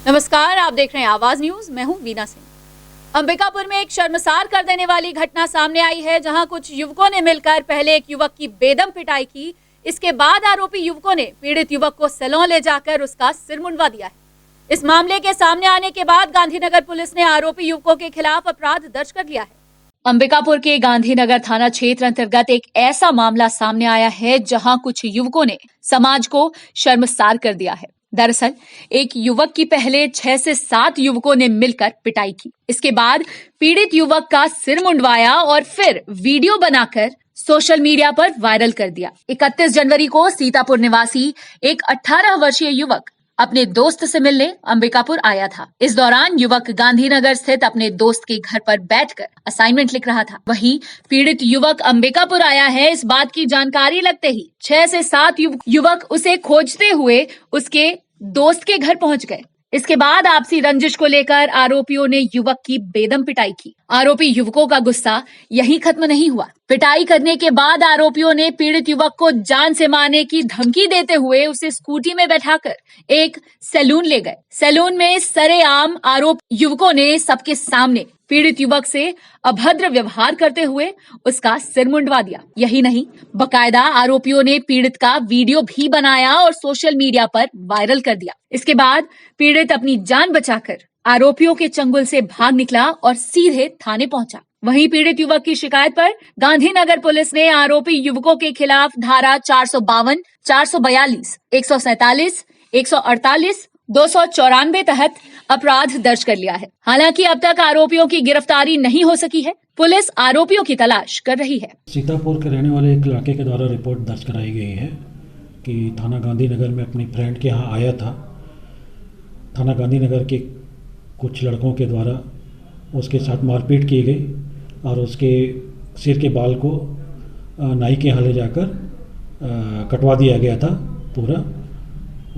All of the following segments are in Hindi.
नमस्कार, आप देख रहे हैं आवाज न्यूज। मैं हूं वीना सिंह। अंबिकापुर में एक शर्मसार कर देने वाली घटना सामने आई है, जहां कुछ युवकों ने मिलकर पहले एक युवक की बेदम पिटाई की। इसके बाद आरोपी युवकों ने पीड़ित युवक को सैलून ले जाकर उसका सिर मुंडवा दिया है। इस मामले के सामने आने के बाद गांधीनगर पुलिस ने आरोपी युवकों के खिलाफ अपराध दर्ज कर लिया है। अंबिकापुर के गांधीनगर थाना क्षेत्र अंतर्गत एक ऐसा मामला सामने आया है, जहां कुछ युवकों ने समाज को शर्मसार कर दिया है। दरअसल एक युवक की पहले 6 से 7 युवकों ने मिलकर पिटाई की। इसके बाद पीड़ित युवक का सिर मुंडवाया और फिर वीडियो बनाकर सोशल मीडिया पर वायरल कर दिया। 31 जनवरी को सीतापुर निवासी एक 18 वर्षीय युवक अपने दोस्त से मिलने अंबिकापुर आया था। इस दौरान युवक गांधीनगर स्थित अपने दोस्त के घर पर बैठकर असाइनमेंट लिख रहा था। वहीं पीड़ित युवक अंबिकापुर आया है, इस बात की जानकारी लगते ही 6 से 7 युवक उसे खोजते हुए उसके दोस्त के घर पहुंच गए। इसके बाद आपसी रंजिश को लेकर आरोपियों ने युवक की बेदम पिटाई की। आरोपी युवकों का गुस्सा यहीं खत्म नहीं हुआ। पिटाई करने के बाद आरोपियों ने पीड़ित युवक को जान से मारने की धमकी देते हुए उसे स्कूटी में बैठाकर एक सैलून ले गए। सैलून में सरेआम आरोपी युवकों ने सबके सामने पीड़ित युवक से अभद्र व्यवहार करते हुए उसका सिर मुंडवा दिया। यही नहीं, बकायदा आरोपियों ने पीड़ित का वीडियो भी बनाया और सोशल मीडिया पर वायरल कर दिया। इसके बाद पीड़ित अपनी जान बचाकर आरोपियों के चंगुल से भाग निकला और सीधे थाने पहुंचा। वहीं पीड़ित युवक की शिकायत पर गांधीनगर पुलिस ने आरोपी युवकों के खिलाफ धारा 452, 442, 147, 148, 294 तहत अपराध दर्ज कर लिया है। हालांकि अब तक आरोपियों की गिरफ्तारी नहीं हो सकी है। पुलिस आरोपियों की तलाश कर रही है। सीतापुर के रहने वाले एक लड़के के द्वारा रिपोर्ट दर्ज कराई गई है कि थाना गांधीनगर में अपनी फ्रेंड के यहाँ आया था। थाना गांधीनगर के कुछ लड़कों के द्वारा उसके साथ मारपीट की गई और उसके सिर के बाल को नाई के यहाँ ले जाकर कटवा दिया गया था पूरा।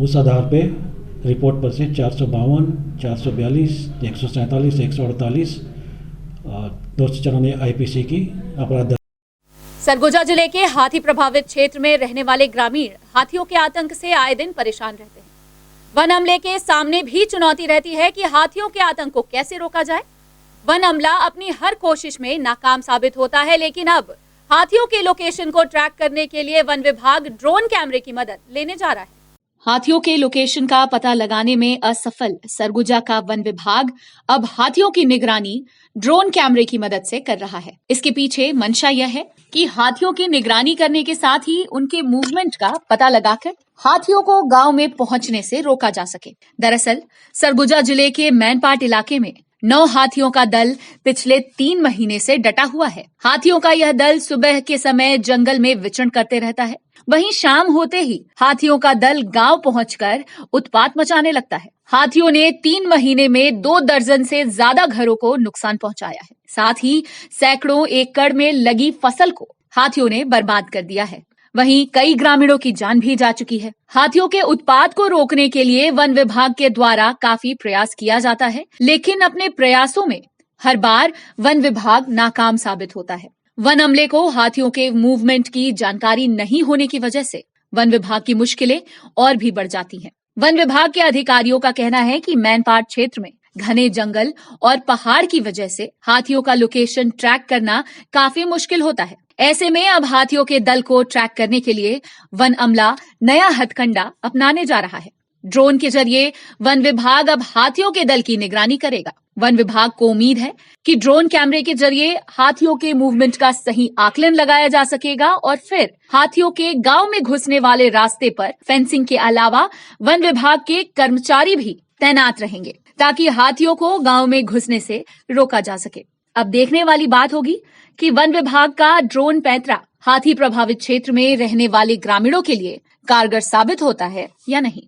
उस आधार पे रिपोर्ट पर से 452, 442, 147, 148 और 294 आईपीसी की अपराध। सरगुजा जिले के हाथी प्रभावित क्षेत्र में रहने वाले ग्रामीण हाथियों के आतंक से आए दिन परेशान रहते हैं। वन अमले के सामने भी चुनौती रहती है कि हाथियों के आतंक को कैसे रोका जाए। वन अमला अपनी हर कोशिश में नाकाम साबित होता है, लेकिन अब हाथियों के लोकेशन को ट्रैक करने के लिए वन विभाग ड्रोन कैमरे की मदद लेने जा रहा है। हाथियों के लोकेशन का पता लगाने में असफल सरगुजा का वन विभाग अब हाथियों की निगरानी ड्रोन कैमरे की मदद से कर रहा है। इसके पीछे मंशा यह है कि हाथियों की निगरानी करने के साथ ही उनके मूवमेंट का पता लगाकर हाथियों को गांव में पहुंचने से रोका जा सके। दरअसल सरगुजा जिले के मैनपाट इलाके में 9 हाथियों का दल पिछले 3 महीने से डटा हुआ है। हाथियों का यह दल सुबह के समय जंगल में विचरण करते रहता है। वहीं शाम होते ही हाथियों का दल गांव पहुंचकर उत्पात मचाने लगता है। हाथियों ने 3 महीने में 2 दर्जन से ज्यादा घरों को नुकसान पहुंचाया है। साथ ही सैकड़ों एकड़ में लगी फसल को हाथियों ने बर्बाद कर दिया है। वहीं कई ग्रामीणों की जान भी जा चुकी है। हाथियों के उत्पात को रोकने के लिए वन विभाग के द्वारा काफी प्रयास किया जाता है, लेकिन अपने प्रयासों में हर बार वन विभाग नाकाम साबित होता है। वन अमले को हाथियों के मूवमेंट की जानकारी नहीं होने की वजह से वन विभाग की मुश्किलें और भी बढ़ जाती हैं। वन विभाग के अधिकारियों का कहना है कि मैनपाट क्षेत्र में घने जंगल और पहाड़ की वजह से हाथियों का लोकेशन ट्रैक करना काफी मुश्किल होता है। ऐसे में अब हाथियों के दल को ट्रैक करने के लिए वन अमला नया हथकंडा अपनाने जा रहा है। ड्रोन के जरिए वन विभाग अब हाथियों के दल की निगरानी करेगा। वन विभाग को उम्मीद है कि ड्रोन कैमरे के जरिए हाथियों के मूवमेंट का सही आकलन लगाया जा सकेगा और फिर हाथियों के गांव में घुसने वाले रास्ते पर फेंसिंग के अलावा वन विभाग के कर्मचारी भी तैनात रहेंगे, ताकि हाथियों को गांव में घुसने से रोका जा सके। अब देखने वाली बात होगी कि वन विभाग का ड्रोन पैंतरा हाथी प्रभावित क्षेत्र में रहने वाले ग्रामीणों के लिए कारगर साबित होता है या नहीं।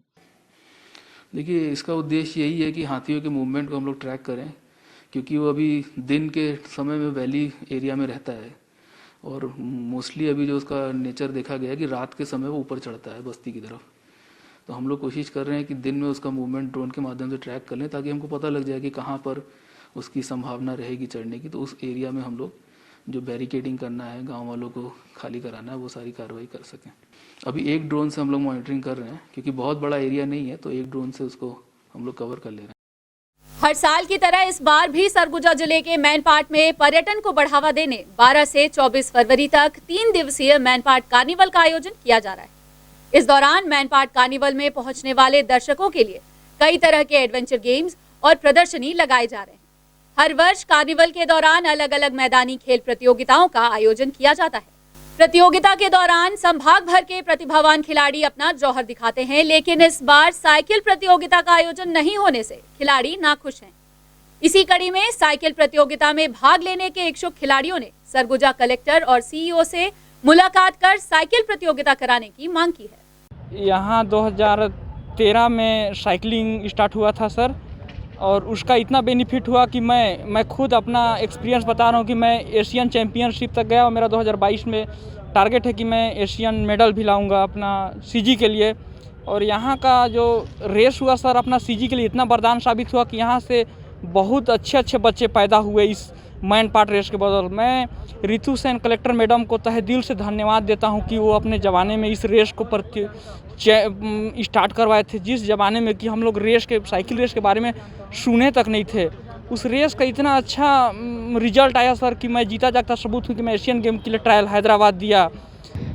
देखिए, इसका उद्देश्य यही है कि हाथियों के मूवमेंट को हम लोग ट्रैक करें, क्योंकि वो अभी दिन के समय में वैली एरिया में रहता है और मोस्टली अभी जो उसका नेचर देखा गया है कि रात के समय वो ऊपर चढ़ता है बस्ती की तरफ। तो हम लोग कोशिश कर रहे हैं कि दिन में उसका मूवमेंट ड्रोन के माध्यम से ट्रैक कर लें, ताकि हमको पता लग जाए कि कहाँ पर उसकी संभावना रहेगी चढ़ने की। तो उस एरिया में हम लोग जो बैरिकेडिंग करना है, गांव वालों को खाली कराना है, वो सारी कार्रवाई कर सकें। अभी एक ड्रोन से हम लोग मॉनिटरिंग कर रहे हैं, क्योंकि बहुत बड़ा एरिया नहीं है, तो एक ड्रोन से उसको हम लोग कवर कर ले रहे हैं। हर साल की तरह इस बार भी सरगुजा जिले के मैनपाट में पर्यटन को बढ़ावा देने 12 से 24 फरवरी तक 3 दिवसीय मैनपाट कार्निवल का आयोजन किया जा रहा है। इस दौरान मैनपाट कार्निवल में पहुंचने वाले दर्शकों के लिए कई तरह के एडवेंचर गेम्स और प्रदर्शनी लगाए जा रहे हैं। हर वर्ष कार्निवल के दौरान अलग अलग मैदानी खेल प्रतियोगिताओं का आयोजन किया जाता है। प्रतियोगिता के दौरान संभाग भर के प्रतिभावान खिलाड़ी अपना जौहर दिखाते हैं, लेकिन इस बार साइकिल प्रतियोगिता का आयोजन नहीं होने से खिलाड़ी नाखुश हैं। इसी कड़ी में साइकिल प्रतियोगिता में भाग लेने के इच्छुक खिलाड़ियों ने सरगुजा कलेक्टर और सीईओ से मुलाकात कर साइकिल प्रतियोगिता कराने की मांग की है। यहाँ 2013 में साइकिलिंग स्टार्ट हुआ था सर, और उसका इतना बेनिफिट हुआ कि मैं खुद अपना एक्सपीरियंस बता रहा हूँ कि मैं एशियन चैम्पियनशिप तक गया और मेरा 2022 में टारगेट है कि मैं एशियन मेडल भी लाऊंगा अपना सीजी के लिए। और यहाँ का जो रेस हुआ सर अपना सीजी के लिए इतना वरदान साबित हुआ कि यहाँ से बहुत अच्छे अच्छे बच्चे पैदा हुए इस मैनपाट रेस के बदौलत। मैं रितु सेन कलेक्टर मैडम को तहे दिल से धन्यवाद देता हूँ कि वो अपने ज़माने में इस रेस को स्टार्ट करवाए थे, जिस ज़माने में कि हम लोग साइकिल रेस के बारे में सुने तक नहीं थे। उस रेस का इतना अच्छा रिजल्ट आया सर कि मैं जीता जागता सबूत हूँ कि मैं एशियन गेम के लिए ट्रायल हैदराबाद दिया।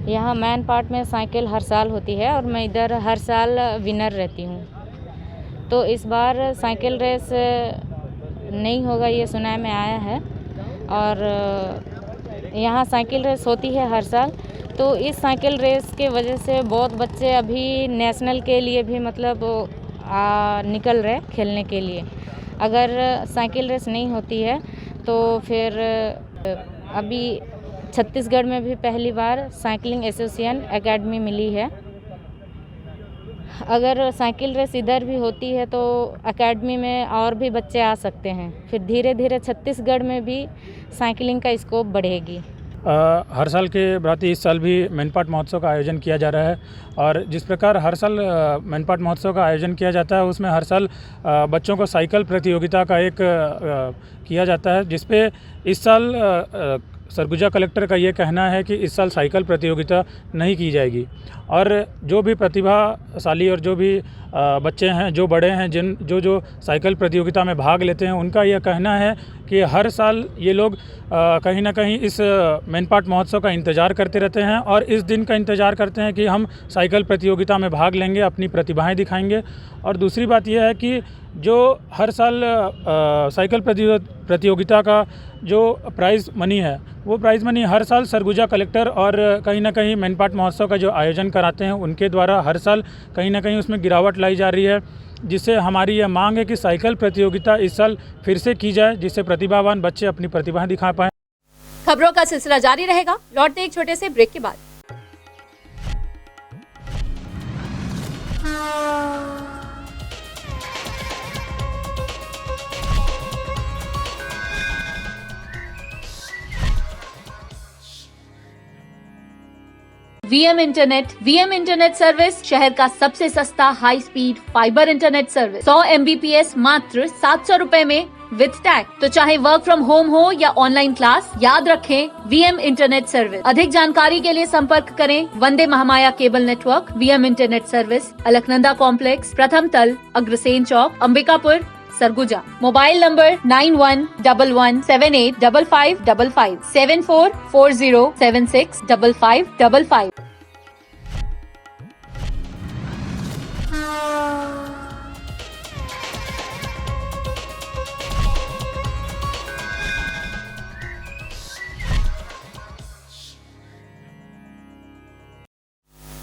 यहाँ मैनपाट में साइकिल हर साल होती है और मैं इधर हर साल विनर रहती हूँ। तो इस बार साइकिल रेस नहीं होगा ये सुनाई में आया है, और यहाँ साइकिल रेस होती है हर साल। तो इस साइकिल रेस के वजह से बहुत बच्चे अभी नेशनल के लिए भी मतलब निकल रहे खेलने के लिए। अगर साइकिल रेस नहीं होती है तो फिर अभी छत्तीसगढ़ में भी पहली बार साइकिलिंग एसोसिएशन एकेडमी मिली है। अगर साइकिल रेस इधर भी होती है तो एकेडमी में और भी बच्चे आ सकते हैं। फिर धीरे धीरे छत्तीसगढ़ में भी साइकिलिंग का स्कोप बढ़ेगी। हर साल के भांति इस साल भी मैनपाट महोत्सव का आयोजन किया जा रहा है, और जिस प्रकार हर साल मैनपाट महोत्सव का आयोजन किया जाता है उसमें हर साल बच्चों को साइकिल प्रतियोगिता का एक किया जाता है, जिसपे इस साल सरगुजा कलेक्टर का ये कहना है कि इस साल साइकिल प्रतियोगिता नहीं की जाएगी। और जो भी प्रतिभाशाली और जो भी बच्चे हैं, जो बड़े हैं, जो साइकिल प्रतियोगिता में भाग लेते हैं, उनका यह कहना है कि हर साल ये लोग कहीं ना कहीं इस मैनपाट महोत्सव का इंतज़ार करते रहते हैं और इस दिन का इंतज़ार करते हैं कि हम साइकिल प्रतियोगिता में भाग लेंगे, अपनी प्रतिभाएं दिखाएंगे। और दूसरी बात यह है कि जो हर साल साइकिल प्रतियोगिता का जो प्राइज़ मनी है, वो प्राइज़ मनी हर साल सरगुजा कलेक्टर और कहीं ना कहीं मैनपाट महोत्सव का जो आयोजन कराते हैं उनके द्वारा हर साल कहीं ना कहीं उसमें गिरावट लाई जा रही है, जिससे हमारी यह मांग है कि साइकिल प्रतियोगिता इस साल फिर से की जाए, जिससे प्रतिभावान बच्चे अपनी प्रतिभा दिखा पाएँ। खबरों का सिलसिला जारी रहेगा, लौटते एक छोटे से ब्रेक के बाद। वीएम इंटरनेट सर्विस शहर का सबसे सस्ता high speed fibre internet service. 100 MBPS मात्र 700 रुपए में विद टैग। तो चाहे वर्क फ्रॉम होम हो या ऑनलाइन क्लास, याद रखें वीएम इंटरनेट सर्विस। अधिक जानकारी के लिए संपर्क करें Vande Mahamaya cable network. VM internet service, Alaknanda complex, प्रथम तल, Agrasen Chowk, Ambikapur, Surguja. Mobile number 9111785555 7440765555।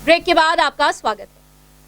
Break के बाद आपका स्वागत है।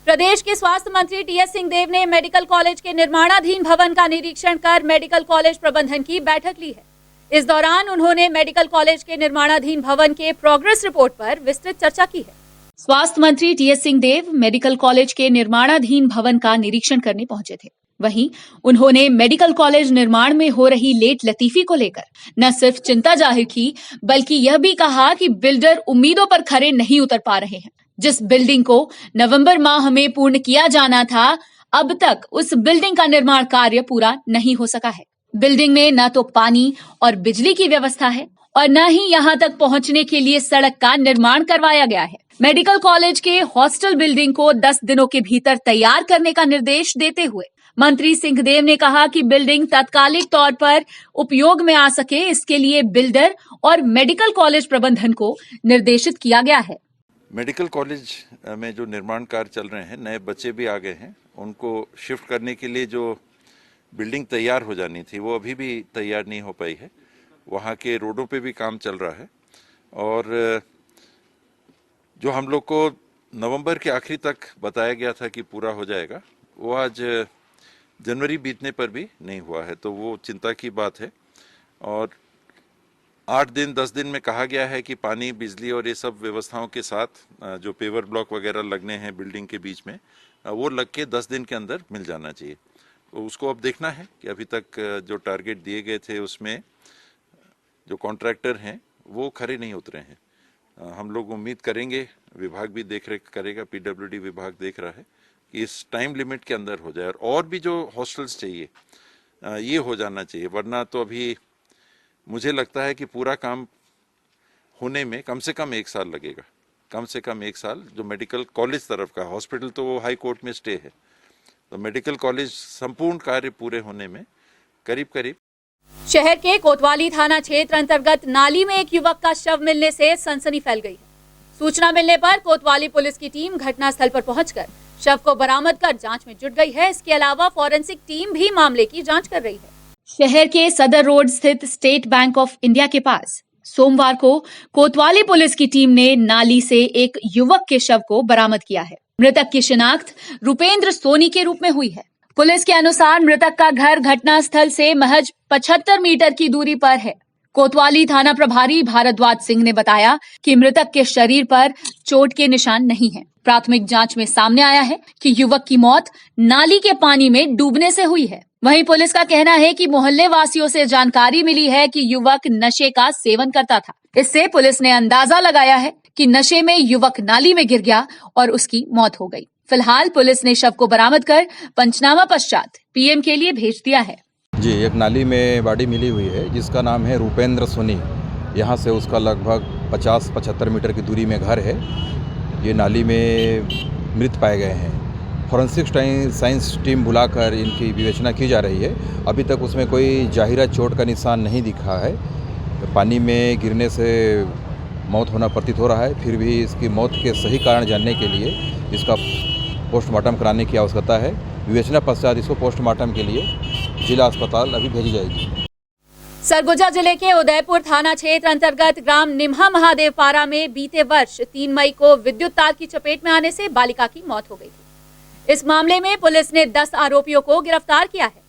प्रदेश के स्वास्थ्य मंत्री टीएस सिंहदेव ने मेडिकल कॉलेज के निर्माणाधीन भवन का निरीक्षण कर मेडिकल कॉलेज प्रबंधन की बैठक ली है। इस दौरान उन्होंने मेडिकल कॉलेज के निर्माणाधीन भवन के प्रोग्रेस रिपोर्ट पर विस्तृत चर्चा की है। स्वास्थ्य मंत्री टीएस सिंहदेव मेडिकल कॉलेज के निर्माणाधीन भवन का निरीक्षण करने पहुंचे थे। वहीं उन्होंने मेडिकल कॉलेज निर्माण में हो रही लेट लतीफी को लेकर न सिर्फ चिंता जाहिर की, बल्कि यह भी कहा कि बिल्डर उम्मीदों पर खरे नहीं उतर पा रहे हैं। जिस बिल्डिंग को नवंबर माह में पूर्ण किया जाना था, अब तक उस बिल्डिंग का निर्माण कार्य पूरा नहीं हो सका है। बिल्डिंग में न तो पानी और बिजली की व्यवस्था है और न ही यहां तक पहुंचने के लिए सड़क का निर्माण करवाया गया है। मेडिकल कॉलेज के हॉस्टल बिल्डिंग को 10 दिनों के भीतर तैयार करने का निर्देश देते हुए मंत्री सिंहदेव ने कहा कि बिल्डिंग तात्कालिक तौर पर उपयोग में आ सके, इसके लिए बिल्डर और मेडिकल कॉलेज प्रबंधन को निर्देशित किया गया है। मेडिकल कॉलेज में जो निर्माण कार्य चल रहे हैं, नए बच्चे भी आ गए हैं, उनको शिफ्ट करने के लिए जो बिल्डिंग तैयार हो जानी थी वो अभी भी तैयार नहीं हो पाई है। वहाँ के रोडों पे भी काम चल रहा है और जो हम लोग को नवंबर के आखिरी तक बताया गया था कि पूरा हो जाएगा, वो आज जनवरी बीतने पर भी नहीं हुआ है, तो वो चिंता की बात है। और 8 दिन 10 दिन में कहा गया है कि पानी, बिजली और ये सब व्यवस्थाओं के साथ जो पेवर ब्लॉक वगैरह लगने हैं बिल्डिंग के बीच में, वो लग के 10 दिन के अंदर मिल जाना चाहिए। तो उसको अब देखना है कि अभी तक जो टारगेट दिए गए थे उसमें जो कॉन्ट्रैक्टर हैं वो खरे नहीं उतरे हैं। हम लोग उम्मीद करेंगे, विभाग भी देख रेख करेगा, पीडब्ल्यूडी विभाग देख रहा है कि इस टाइम लिमिट के अंदर हो जाए। और भी जो हॉस्टल्स चाहिए ये हो जाना चाहिए, वरना तो अभी मुझे लगता है कि पूरा काम होने में कम से कम 1 साल लगेगा, कम से कम 1 साल। जो मेडिकल कॉलेज तरफ का, हॉस्पिटल तो वो हाई कोर्ट में स्टे है, तो मेडिकल कॉलेज संपूर्ण कार्य पूरे होने में करीब शहर के कोतवाली थाना क्षेत्र अंतर्गत नाली में एक युवक का शव मिलने से सनसनी फैल गई है। सूचना मिलने पर कोतवाली पुलिस की टीम घटनास्थल पर पहुंचकर शव को बरामद कर जांच में जुट गई है। इसके अलावा फॉरेंसिक टीम भी मामले की जांच कर रही है। शहर के सदर रोड स्थित स्टेट बैंक ऑफ इंडिया के पास सोमवार को कोतवाली पुलिस की टीम ने नाली से एक युवक के शव को बरामद किया है। मृतक की शिनाख्त रुपेंद्र सोनी के रूप में हुई है। पुलिस के अनुसार मृतक का घर घटनास्थल से महज 75 मीटर की दूरी पर है। कोतवाली थाना प्रभारी भारद्वाज सिंह ने बताया कि मृतक के शरीर पर चोट के निशान नहीं हैं। प्राथमिक जांच में सामने आया है कि युवक की मौत नाली के पानी में डूबने से हुई है। वहीं पुलिस का कहना है कि मोहल्ले वासियों से जानकारी मिली है कि युवक नशे का सेवन करता था। इससे पुलिस ने अंदाजा लगाया है कि नशे में युवक नाली में गिर गया और उसकी मौत हो गई। फिलहाल पुलिस ने शव को बरामद कर पंचनामा पश्चात पीएम के लिए भेज दिया है। जी, एक नाली में बॉडी मिली हुई है जिसका नाम है रुपेंद्र सोनी। यहाँ से उसका लगभग 50-75 मीटर की दूरी में घर है। ये नाली में मृत पाए गए हैं। फॉरेंसिक साइंस टीम बुलाकर इनकी विवेचना की जा रही है। अभी तक उसमें कोई जाहिरा चोट का निशान नहीं दिखा है। पानी में गिरने से मौत होना प्रतीत हो रहा है। फिर भी इसकी मौत के सही कारण जानने के लिए इसका पोस्टमार्टम कराने की आवश्यकता है। विवेचना पश्चात इसको पोस्टमार्टम के लिए जिला अस्पताल अभी भेजी जाएगी। सरगुजा जिले के उदयपुर थाना क्षेत्र अंतर्गत ग्राम निम्हा महादेव पारा में बीते वर्ष 3 मई को विद्युत तार की चपेट में आने से बालिका की मौत हो गई थी। इस मामले में पुलिस ने 10 आरोपियों को गिरफ्तार किया है।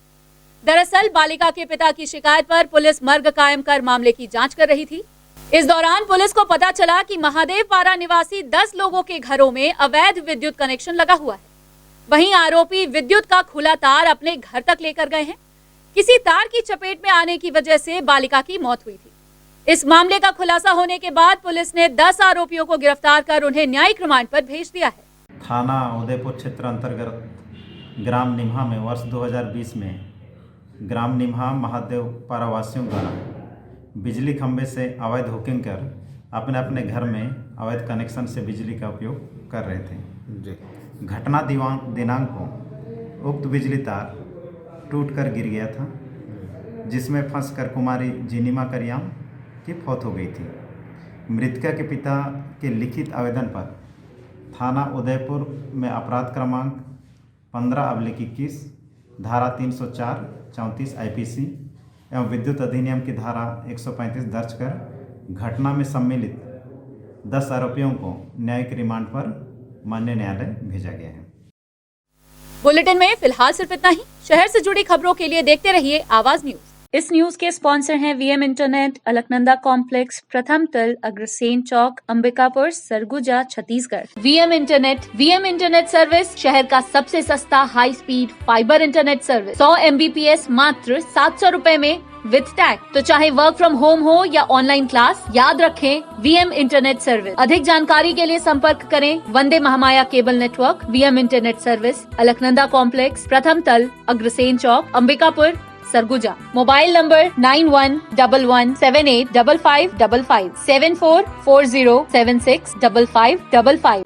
दरअसल बालिका के पिता की शिकायत पर पुलिस मर्ग कायम कर मामले की जांच कर रही थी। इस दौरान पुलिस को पता चला कि महादेव पारा निवासी 10 लोगों के घरों में अवैध विद्युत कनेक्शन लगा हुआ है। वहीं आरोपी विद्युत का खुला तार अपने घर तक लेकर गए हैं। किसी तार की चपेट में आने की वजह से बालिका की मौत हुई थी। इस मामले का खुलासा होने के बाद पुलिस ने 10 आरोपियों को गिरफ्तार कर उन्हें न्यायिक रिमांड पर भेज दिया है। थाना उदयपुर क्षेत्र अंतर्गत ग्राम निम्हा में वर्ष 2020 में ग्राम निम्हा महादेव पारा वासियों द्वारा बिजली खंभे से अवैध हुकिंग कर अपने अपने घर में अवैध कनेक्शन से बिजली का उपयोग कर रहे थे। घटना दिनांक को उक्त बिजली तार टूटकर गिर गया था, जिसमें फंसकर कुमारी जिनीमा करियाम की मौत हो गई थी। मृतका के पिता के लिखित आवेदन पर थाना उदयपुर में अपराध क्रमांक 15/21 धारा 304-34 IPC एवं विद्युत अधिनियम की धारा 135 दर्ज कर घटना में सम्मिलित 10 आरोपियों को न्यायिक रिमांड पर माननीय न्यायालय भेजा गया है। बुलेटिन में फिलहाल सिर्फ इतना ही। शहर से जुड़ी खबरों के लिए देखते रहिए आवाज न्यूज। इस न्यूज के स्पॉन्सर हैं वीएम इंटरनेट, अलकनंदा कॉम्प्लेक्स, प्रथम तल, Agrasen Chowk, Ambikapur, Surguja, Chhattisgarh. VM internet service शहर का सबसे सस्ता high speed fibre internet service. 100 MBPS मात्र 700 रुपए में विद टैग। तो चाहे वर्क फ्रॉम होम हो या ऑनलाइन क्लास, याद रखें वीएम इंटरनेट सर्विस। अधिक जानकारी के लिए संपर्क करें Vande Mahamaya cable network. VM internet service, Alaknanda complex, प्रथम तल, अग्रसेन चौक, अंबिकापुर, सरगुजा। Mobile number 9111785555 7440765555।